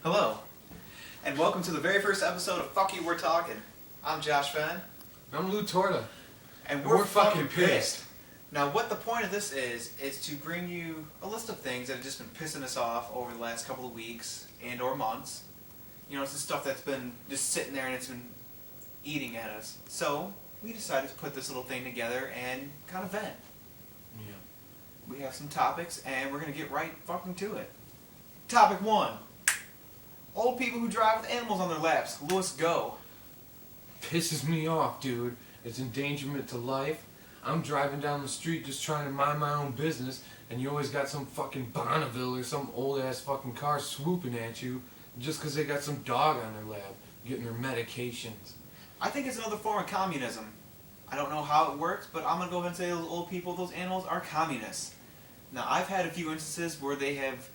Hello, and welcome to the very first episode of Fuck You, We're Talking. I'm Josh Fenn. I'm Lou Torta. And we're fucking pissed. Now, what the point of this is to bring you a list of things that have just been pissing us off over the last couple of weeks and or months. You know, it's the stuff that's been just sitting there and it's been eating at us. So, we decided to put this little thing together and kind of vent. Yeah. We have some topics, and we're going to get right fucking to it. Topic 1. Old people who drive with animals on their laps. Lewis, go. Pisses me off, dude. It's endangerment to life. I'm driving down the street just trying to mind my own business, and you always got some fucking Bonneville or some old-ass fucking car swooping at you just because they got some dog on their lap getting their medications. I think it's another form of communism. I don't know how it works, but I'm going to go ahead and say those old people, those animals, are communists. Now, I've had a few instances where they have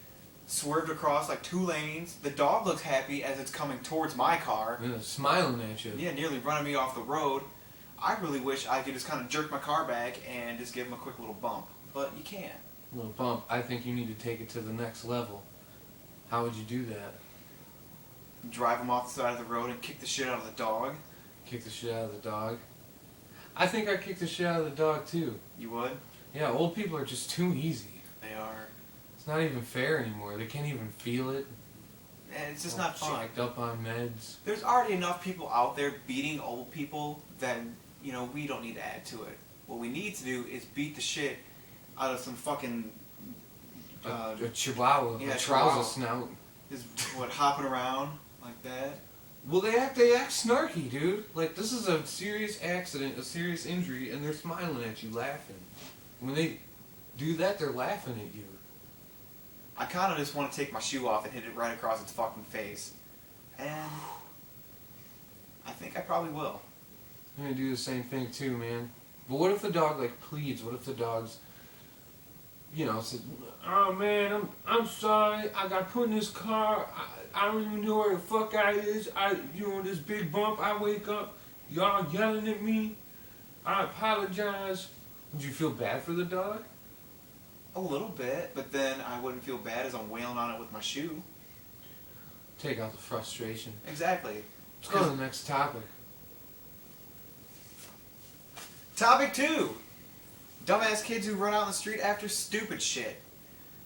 swerved across like 2 lanes. The dog looks happy as it's coming towards my car. Yeah, smiling at you. Yeah, nearly running me off the road. I really wish I could just kind of jerk my car back and just give him a quick little bump. But you can't. Little bump. I think you need to take it to the next level. How would you do that? Drive him off the side of the road and kick the shit out of the dog. Kick the shit out of the dog? I think I'd kick the shit out of the dog too. You would? Yeah, old people are just too easy. They are. It's not even fair anymore. They can't even feel it. And it's just not fun. Jacked up on meds. There's already enough people out there beating old people that, you know, we don't need to add to it. What we need to do is beat the shit out of some fucking... a chihuahua, yeah, a chihuahua. trouser snout. Just, hopping around like that. Well, they act snarky, dude. Like, this is a serious accident, a serious injury, and they're smiling at you, laughing. When they do that, they're laughing at you. I kind of just want to take my shoe off and hit it right across its fucking face. And I think I probably will. I'm gonna do the same thing too, man. But what if the dog, like, pleads? What if the dog's, you know, says, "Oh man, I'm sorry. I got put in this car. I don't even know where the fuck I is. This big bump. I wake up, y'all yelling at me. I apologize." Would you feel bad for the dog? A little bit, but then I wouldn't feel bad as I'm wailing on it with my shoe. Take out the frustration. Exactly. Let's go to the next topic. Topic 2. Dumbass kids who run out in the street after stupid shit.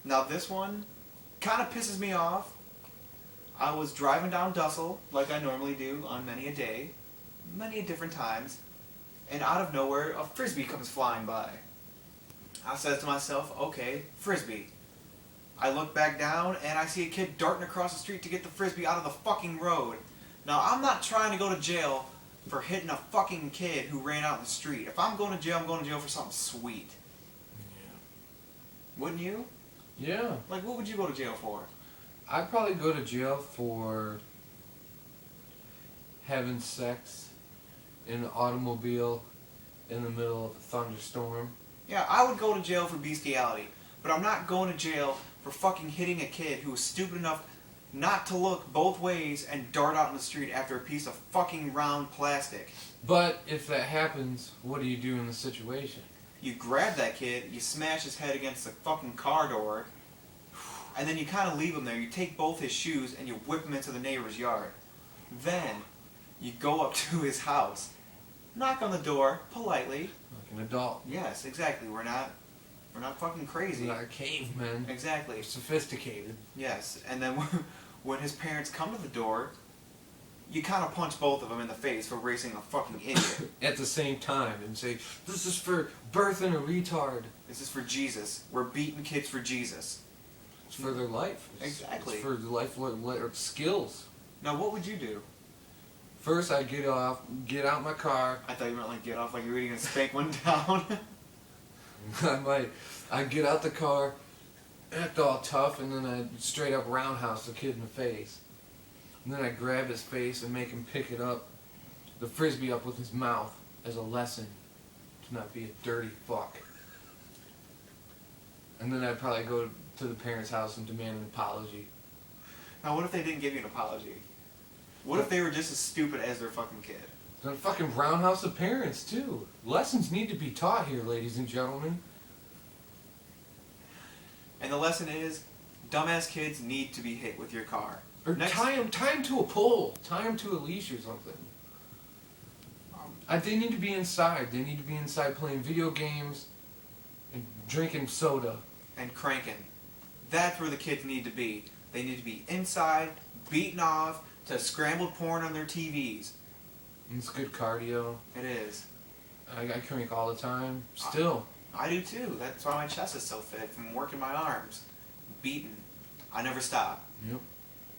Now this one kind of pisses me off. I was driving down Dussel, like I normally do on many a day, many a different times, and out of nowhere, a Frisbee comes flying by. I says to myself, okay, Frisbee. I look back down, and I see a kid darting across the street to get the Frisbee out of the fucking road. Now, I'm not trying to go to jail for hitting a fucking kid who ran out in the street. If I'm going to jail, I'm going to jail for something sweet. Yeah. Wouldn't you? Yeah. Like, what would you go to jail for? I'd probably go to jail for having sex in an automobile in the middle of a thunderstorm. Yeah, I would go to jail for bestiality, but I'm not going to jail for fucking hitting a kid who was stupid enough not to look both ways and dart out in the street after a piece of fucking round plastic. But if that happens, what do you do in the situation? You grab that kid, you smash his head against the fucking car door, and then you kind of leave him there. You take both his shoes and you whip him into the neighbor's yard. Then, you go up to his house, knock on the door, politely. Like an adult. Yes, exactly. We're not fucking crazy. We're not cavemen. Exactly. We're sophisticated. Yes, and then when his parents come to the door, you kind of punch both of them in the face for racing a fucking idiot. At the same time, and say, "This is for birthing a retard. This is for Jesus. We're beating kids for Jesus. It's for their life. Exactly. It's for the life skills." Now, what would you do? First, I'd get out my car. I thought you meant like get off, like you were going to spank one down. I'd get out the car, act all tough, and then I'd straight up roundhouse the kid in the face. And then I'd grab his face and make him pick it up, the Frisbee up with his mouth, as a lesson to not be a dirty fuck. And then I'd probably go to the parents' house and demand an apology. Now, what if they didn't give you an apology? What if they were just as stupid as their fucking kid? Then fucking roundhouse the parents, too. Lessons need to be taught here, ladies and gentlemen. And the lesson is, Dumbass kids need to be hit with your car. Or Next- tie them to a pole. Tie them to a leash or something. They need to be inside. They need to be inside playing video games and drinking soda. And cranking. That's where the kids need to be. They need to be inside, beaten off to scrambled porn on their TVs. And it's good cardio. It is. I crank all the time. Still. I do too. That's why my chest is so fit from working my arms. Beaten. I never stop. Yep.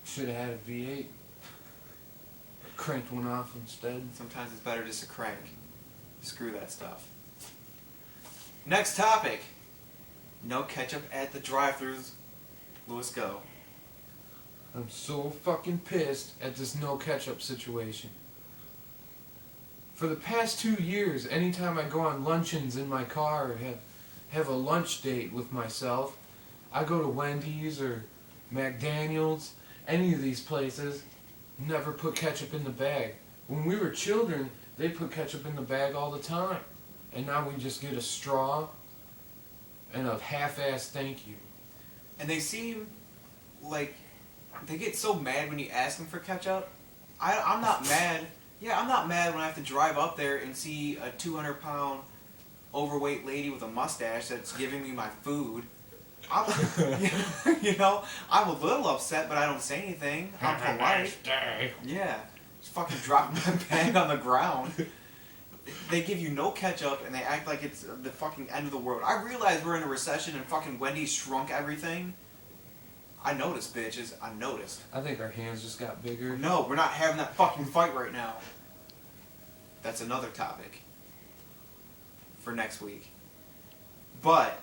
Should have had a V8. Cranked one off instead. Sometimes it's better just to crank. Screw that stuff. Next topic. No ketchup at the drive-thrus. Lewis, go. I'm so fucking pissed at this no ketchup situation. For the past 2 years, anytime I go on luncheons in my car or have a lunch date with myself, I go to Wendy's or McDaniel's, any of these places, never put ketchup in the bag. When we were children, they put ketchup in the bag all the time. And now we just get a straw and a half-assed thank you. And they seem like they get so mad when you ask them for ketchup. I'm not mad. Yeah, I'm not mad when I have to drive up there and see a 200-pound overweight lady with a mustache that's giving me my food. You know, I'm a little upset, but I don't say anything. I'm polite. Yeah, just fucking drop my bag on the ground. They give you no ketchup and they act like it's the fucking end of the world. I realize we're in a recession and fucking Wendy's shrunk everything. I noticed, bitches. I noticed. I think our hands just got bigger. No, we're not having that fucking fight right now. That's another topic for next week. But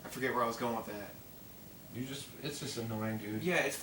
I forget where I was going with that. It's just annoying, dude. Yeah, it's